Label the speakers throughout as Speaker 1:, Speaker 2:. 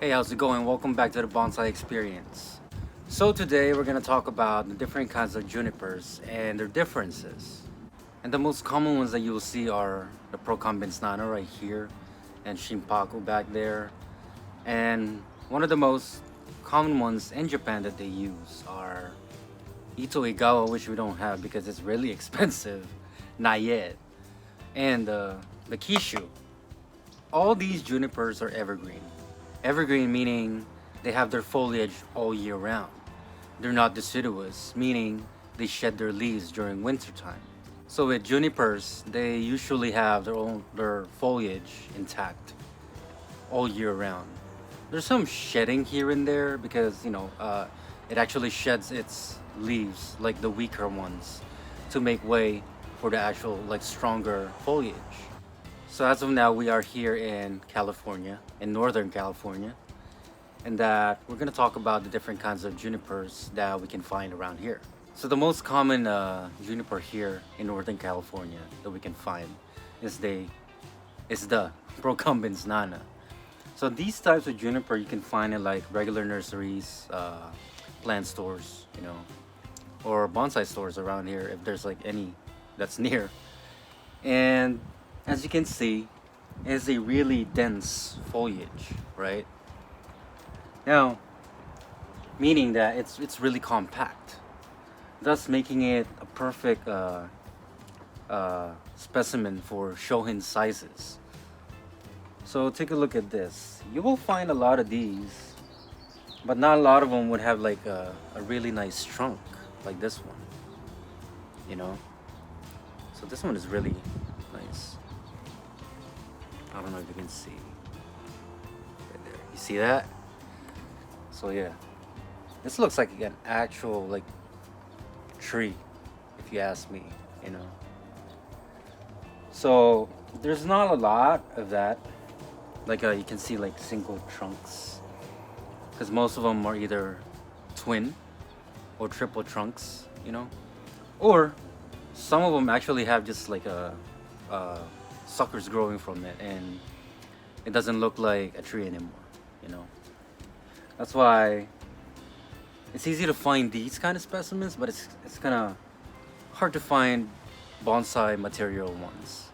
Speaker 1: Hey, how's it going? Welcome back to the Bonsai Experience. So today we're going to talk about the different kinds of junipers and their differences. And the most common ones that you will see are the Procumbens Nana right here and Shimpaku back there. And one of the most common ones in Japan that they use are Ito Igawa, which we don't have because it's really expensive, not yet. And the Kishu. All these junipers are evergreen. Evergreen meaning they have their foliage all year round. They're not deciduous, meaning they shed their leaves during wintertime. So with junipers, they usually have their foliage intact all year round. There's some shedding here and there because it actually sheds its leaves like the weaker ones to make way for the actual like stronger foliage. So as of now, we are here in California, in Northern California, and that we're gonna talk about the different kinds of junipers that we can find around here. So the most common juniper here in Northern California that we can find is the Procumbens Nana. So these types of juniper you can find in like regular nurseries, plant stores, or bonsai stores around here if there's like any that's near. And as you can see, it's a really dense foliage, right? Now, meaning that it's really compact, thus making it a perfect specimen for shohin sizes. So take a look at this. You will find a lot of these, but not a lot of them would have like a really nice trunk like this one, you know? So this one is really nice. I don't know if you can see right there. You see that? So yeah, this looks like an actual like tree, if you ask me. So there's not a lot of that. Like you can see like single trunks, because most of them are either twin or triple trunks, or some of them actually have just like a suckers growing from it, and it doesn't look like a tree anymore. That's why it's easy to find these kind of specimens, but it's kind of hard to find bonsai material ones.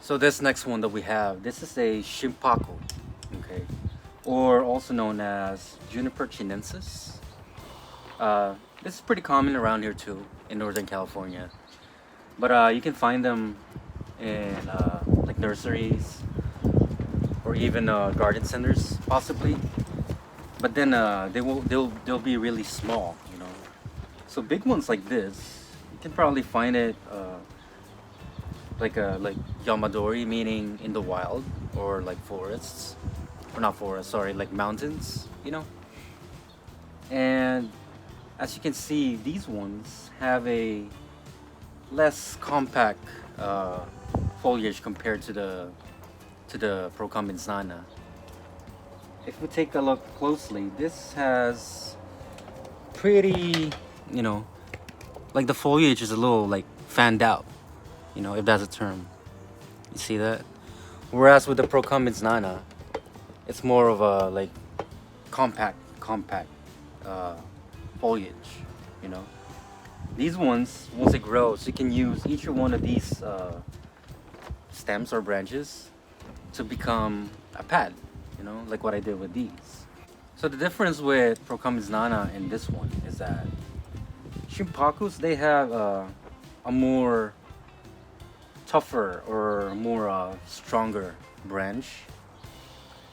Speaker 1: So this next one that we have, this is a Shimpaku, okay, or also known as Juniper chinensis. This is pretty common around here too in Northern California, but you can find them in like nurseries or even garden centers possibly. But then they'll be really small. So big ones like this, you can probably find it like yamadori, meaning in the wild, or like forests, or not forests, sorry, like mountains. And as you can see, these ones have a less compact foliage compared to the Procumbens Nana. If we take a look closely, this has pretty, like the foliage is a little like fanned out, if that's a term. You see that? Whereas with the Procumbens Nana, it's more of a like compact foliage, you know. These ones, once it grows, you can use each one of these stems or branches to become a pad, like what I did with these. So the difference with Procumbens Nana and this one is that Shimpakus, they have a more tougher or more stronger branch,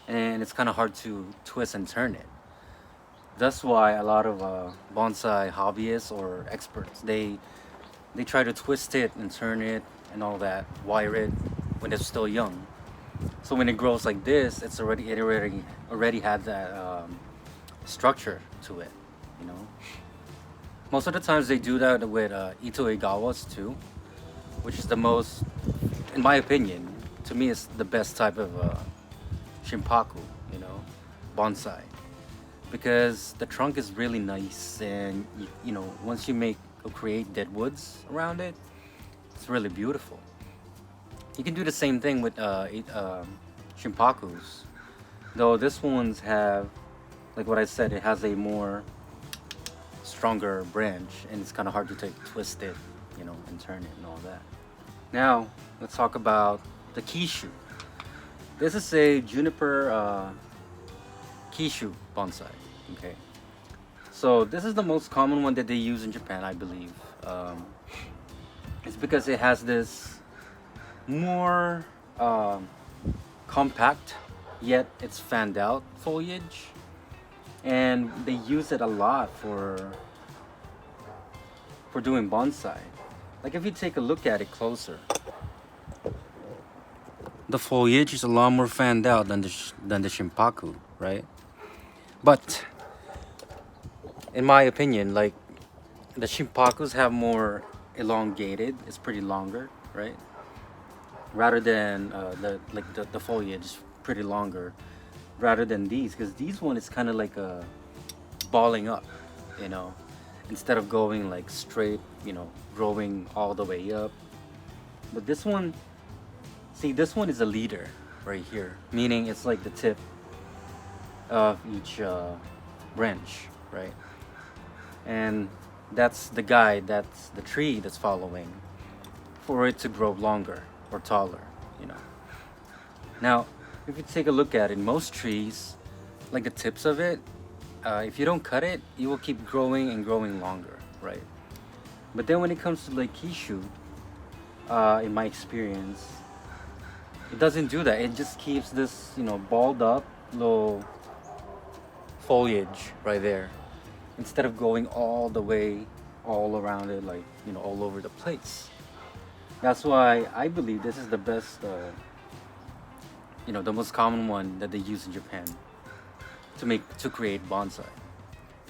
Speaker 1: and it's kind of hard to twist and turn it. That's why a lot of bonsai hobbyists or experts, they try to twist it and turn it and all that, wire it when it's still young. So when it grows like this, it already had that structure to it, you know. Most of the times they do that with Ito Igawas too, which is the most, in my opinion, to me it's the best type of Shimpaku, bonsai, because the trunk is really nice, and once you make or create dead woods around it, it's really beautiful. You can do the same thing with Shimpakus, Though this one's have, like what I said, it has a more stronger branch, and it's kind of hard to twist it, and turn it and all that. Now let's talk about the Kishu. This is a Juniper Kishu bonsai. Okay, so this is the most common one that they use in Japan, I believe. It's because it has this more compact, yet it's fanned out foliage, and they use it a lot for doing bonsai. Like if you take a look at it closer, the foliage is a lot more fanned out than the Shimpaku, right? But in my opinion, like the Shimpakus have more elongated. It's pretty longer, right? Rather than the foliage is pretty longer, rather than these, because these one is kind of like a balling up, you know, instead of going like straight, growing all the way up. But this one, see, this one is a leader right here, meaning it's like the tip of each branch, right? And that's the guide, that's the tree that's following for it to grow longer or taller, you know. Now, if you take a look at it, most trees, like the tips of it, if you don't cut it, it will keep growing and growing longer, right? But then when it comes to like Kishu, in my experience, it doesn't do that. It just keeps this, balled up little foliage right there, instead of going all the way all around it, like, all over the place. That's why I believe this is the best, the most common one that they use in Japan to create bonsai.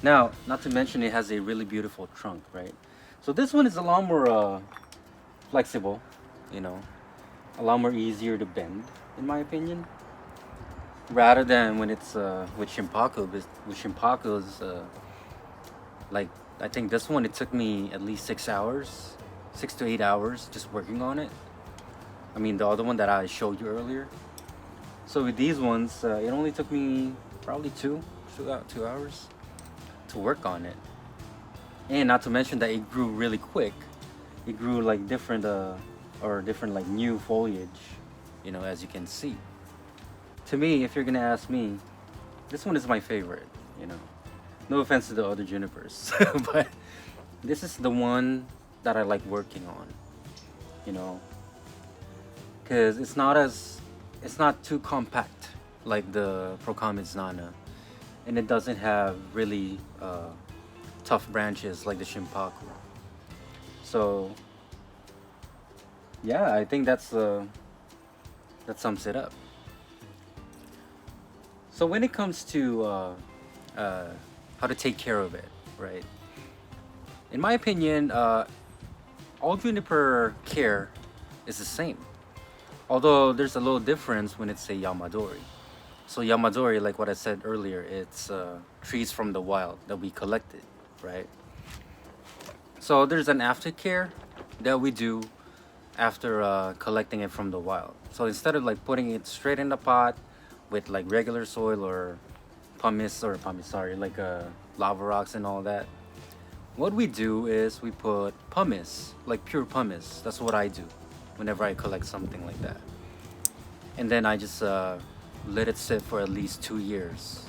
Speaker 1: Now, not to mention it has a really beautiful trunk, right? So this one is a lot more flexible, a lot more easier to bend, in my opinion, rather than when it's with Shimpaku. With Shimpaku's, like, I think this one, it took me at least 6 hours, 6 to 8 hours just working on it. I mean, the other one that I showed you earlier. So with these ones, it only took me probably 2 hours to work on it. And not to mention that it grew really quick. It grew like different like new foliage, as you can see. To me, if you're gonna ask me, this one is my favorite, No offense to the other junipers, but this is the one that I like working on, because it's not too compact like the Procumbens Nana, and it doesn't have really tough branches like the Shimpaku. So yeah, I think that sums it up. So when it comes to how to take care of it, right? In my opinion, all juniper care is the same. Although there's a little difference when it's a yamadori. So yamadori, like what I said earlier, it's trees from the wild that we collected, right? So there's an aftercare that we do after collecting it from the wild. So instead of like putting it straight in the pot with like regular soil or pumice, like lava rocks and all that, what we do is we put pumice, like pure pumice. That's what I do whenever I collect something like that. And then I just let it sit for at least 2 years,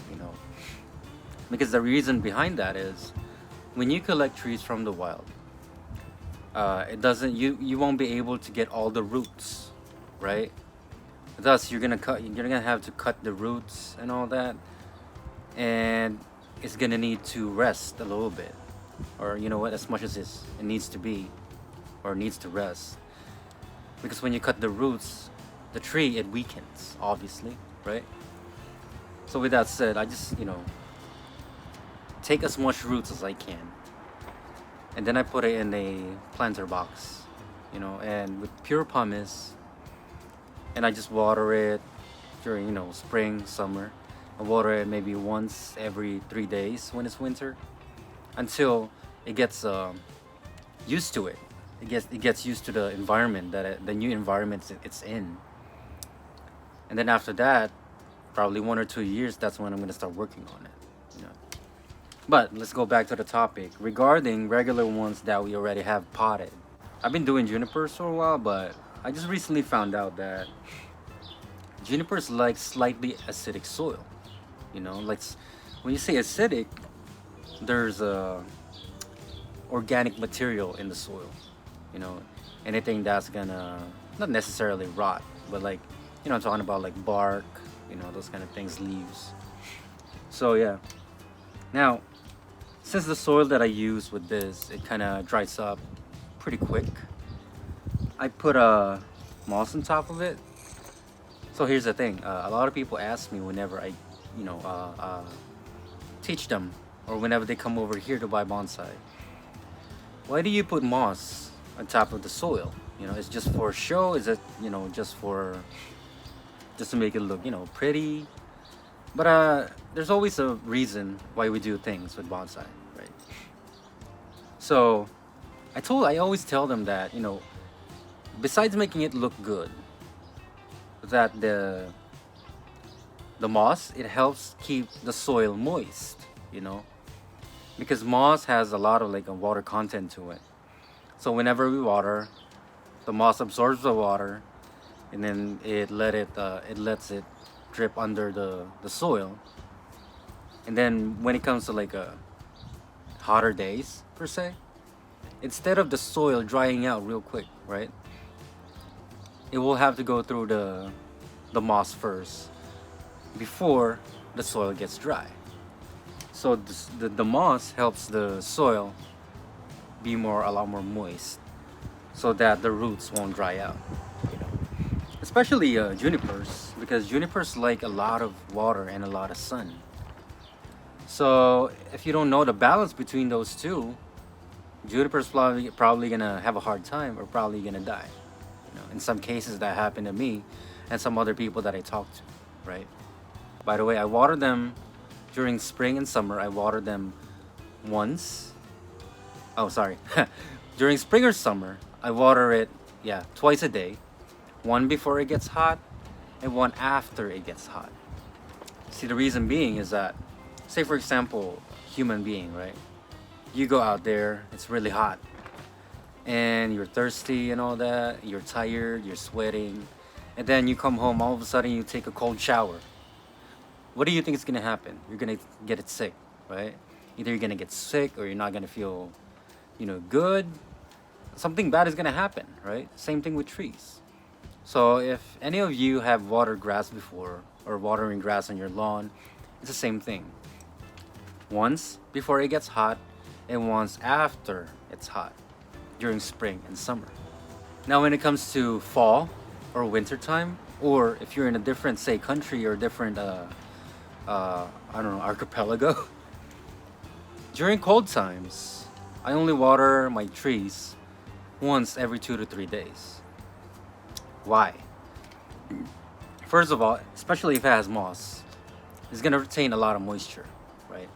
Speaker 1: Because the reason behind that is when you collect trees from the wild, you won't be able to get all the roots, right? Thus, you're gonna have to cut the roots and all that, and it's gonna need to rest a little bit, or as much as it needs to be, or needs to rest. Because when you cut the roots, the tree, it weakens, obviously, right? So with that said, I just take as much roots as I can, and then I put it in a planter box, and with pure pumice, and I just water it during spring, summer. I water it maybe once every 3 days when it's winter, until it gets used to it. It gets used to the environment the new environment it's in. And then after that, probably 1 or 2 years, that's when I'm gonna start working on it. You know. But let's go back to the topic regarding regular ones that we already have potted. I've been doing junipers for a while, but I just recently found out that junipers like slightly acidic soil. You know, like when you say acidic, there's organic material in the soil. You know, anything that's gonna not necessarily rot, but like, you know, I'm talking about like bark, you know, those kind of things, leaves. So yeah. Now, since the soil that I use with this, it kind of dries up pretty quick, I put a moss on top of it. So here's the thing: a lot of people ask me whenever I, you know, teach them, or whenever they come over here to buy bonsai, why do you put moss on top of the soil? You know, it's just for show. Is it, you know, just to make it look, you know, pretty? But there's always a reason why we do things with bonsai, right? So I always tell them that, you know, besides making it look good, that the moss, it helps keep the soil moist, you know, because moss has a lot of like a water content to it. So whenever we water, the moss absorbs the water, and then it lets it drip under the soil. And then when it comes to like a hotter days per se, instead of the soil drying out real quick, right, it will have to go through the moss first before the soil gets dry. So the moss helps the soil be a lot more moist, so that the roots won't dry out. You know, especially junipers, because junipers like a lot of water and a lot of sun. So if you don't know the balance between those two, juniper's probably gonna have a hard time, or probably gonna die. You know, in some cases that happened to me and some other people that I talked to, right? By the way, I water them during spring and summer. I water them once. Oh, sorry. During spring or summer, I water it, yeah, twice a day. One before it gets hot, and one after it gets hot. See, the reason being is that, say for example, human being, right? You go out there, it's really hot, and you're thirsty and all that, you're tired, you're sweating, and then you come home, all of a sudden you take a cold shower. What do you think is gonna happen? You're gonna get it sick, right? Either you're gonna get sick, or you're not gonna feel, you know, good. Something bad is gonna happen, right? Same thing with trees. So if any of you have watered grass before, or watering grass on your lawn, it's the same thing. Once before it gets hot, and once after it's hot, during spring and summer. Now when it comes to fall or winter time, or if you're in a different, say, country, or different I don't know, archipelago, during cold times, I only water my trees once every 2 to 3 days. Why? First of all, especially if it has moss, it's gonna retain a lot of moisture, right?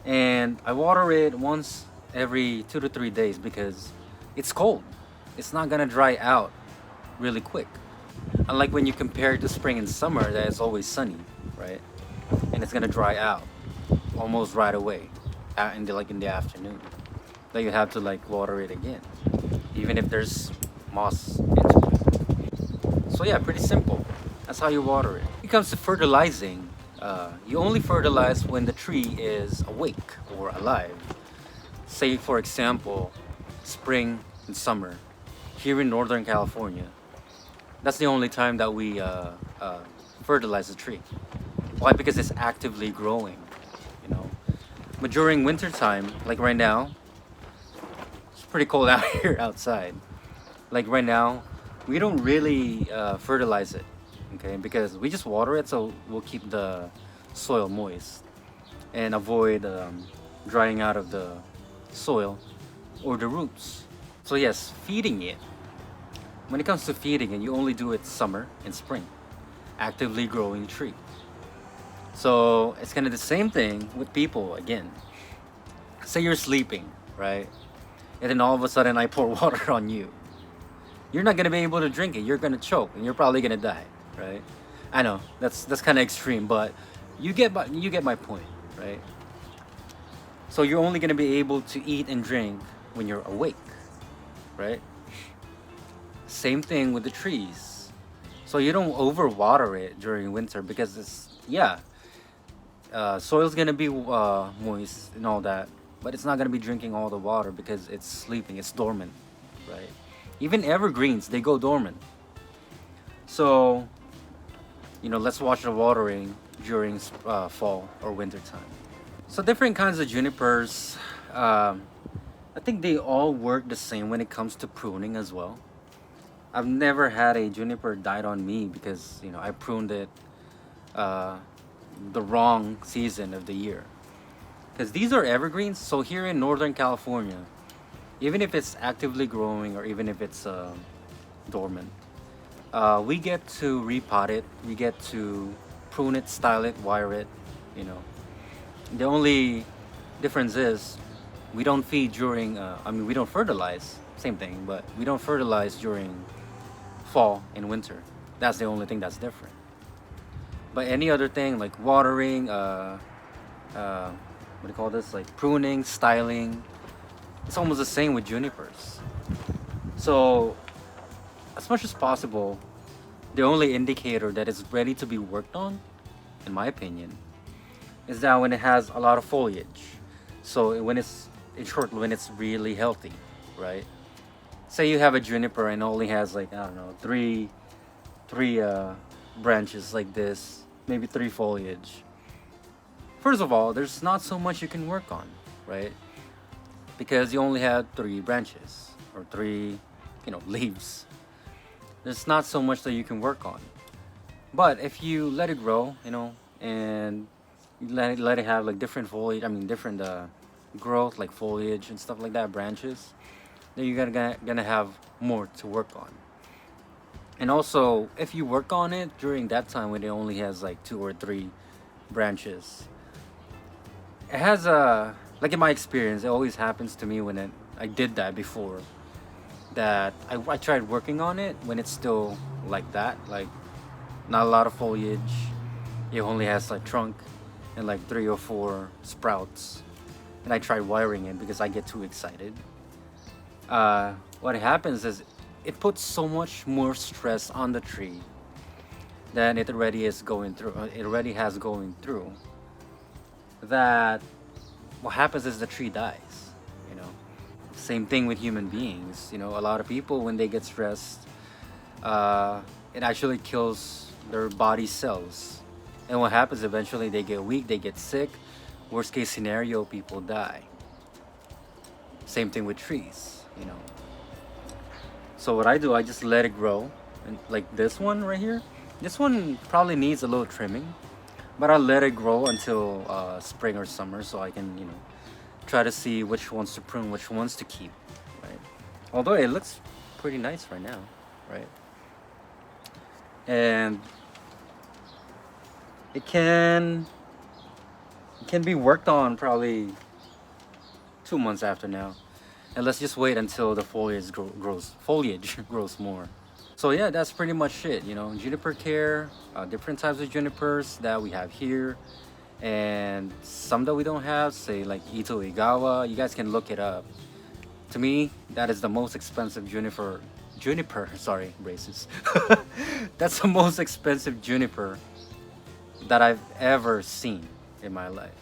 Speaker 1: And I water it once every 2 to 3 days because it's cold. It's not gonna dry out really quick. Unlike when you compare it to spring and summer, that it's always sunny, right? And it's gonna dry out almost right away, in the afternoon. Then you have to like water it again, even if there's moss into it. So yeah, pretty simple. That's how you water it. When it comes to fertilizing, you only fertilize when the tree is awake or alive. Say for example, spring and summer here in Northern California. That's the only time that we fertilize the tree. Why? Because it's actively growing, you know. But during winter time, like right now, it's pretty cold out here outside. Like right now, we don't really fertilize it, okay? Because we just water it, so we'll keep the soil moist and avoid drying out of the soil or the roots. So yes, feeding it. When it comes to feeding it, you only do it summer and spring. Actively growing tree. So it's kind of the same thing with people again. Say you're sleeping, right? And then all of a sudden I pour water on you. You're not gonna be able to drink it. You're gonna choke and you're probably gonna die, right? I know that's kind of extreme, but you get my point, right? So you're only gonna be able to eat and drink when you're awake, right? Same thing with the trees. So you don't overwater it during winter because it's yeah, soil's gonna be moist and all that, but it's not gonna be drinking all the water because it's sleeping, it's dormant, right? Even evergreens, they go dormant. So let's watch the watering during fall or winter time. So different kinds of junipers, I think they all work the same when it comes to pruning as well. I've never had a juniper died on me because I pruned it uh, the wrong season of the year. Because these are evergreens, so here in Northern California, even if it's actively growing or even if it's dormant, we get to repot it, we get to prune it, style it, wire it. You know, the only difference is we don't feed during. I mean, we don't fertilize. Same thing, but we don't fertilize during fall and winter. That's the only thing that's different. But any other thing like watering, what do you call this? Like pruning, styling, it's almost the same with junipers. So, as much as possible, the only indicator that it's ready to be worked on, in my opinion, is that when it has a lot of foliage. So when it's in short, when it's really healthy, right? Say you have a juniper and only has like I don't know three branches like this, maybe three foliage. First of all, there's not so much you can work on, right? Because you only have three branches or three, leaves. There's not so much that you can work on. But if you let it grow, and you let it have like different foliage, I mean different growth, like foliage and stuff like that, branches, then you're gonna have more to work on. And also, if you work on it during that time when it only has like two or three branches, it has a like in my experience, it always happens to me when I did that before. That I tried working on it when it's still like that, like not a lot of foliage. It only has like trunk and like three or four sprouts. And I tried wiring it because I get too excited. What happens is it puts so much more stress on the tree than it already is going through. It already has going through. That what happens is the tree dies. You know. Same thing with human beings. A lot of people when they get stressed, it actually kills their body cells. And what happens eventually? They get weak, they get sick. Worst case scenario, people die. Same thing with trees. So what I do, I just let it grow, and like this one right here. This one probably needs a little trimming, but I let it grow until spring or summer, so I can try to see which ones to prune, which ones to keep, right? Although it looks pretty nice right now, right? And it can be worked on probably 2 months after now, and let's just wait until the foliage grows more. So yeah, that's pretty much it. Juniper care, different types of junipers that we have here, and some that we don't have, say like Ito Igawa. You guys can look it up. To me, that is the most expensive juniper. Sorry, braces. That's the most expensive juniper that I've ever seen in my life.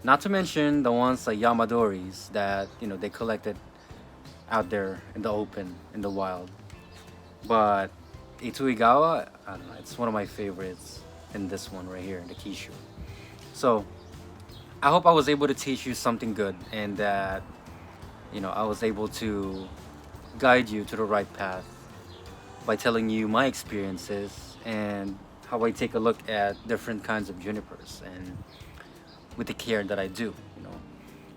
Speaker 1: Not to mention the ones like yamadoris that they collected out there in the open, in the wild. But Ituigawa, I don't know, it's one of my favorites in this one right here, the Kishu. So I hope I was able to teach you something good and that I was able to guide you to the right path by telling you my experiences and how I take a look at different kinds of junipers and with the care that I do.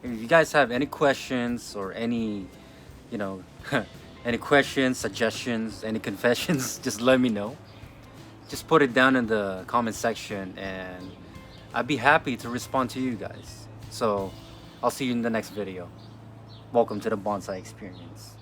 Speaker 1: If you guys have any questions or any you know any questions, suggestions, any confessions, just let me know. Just put it down in the comment section and I'd be happy to respond to you guys. So I'll see you in the next video. Welcome to the bonsai experience.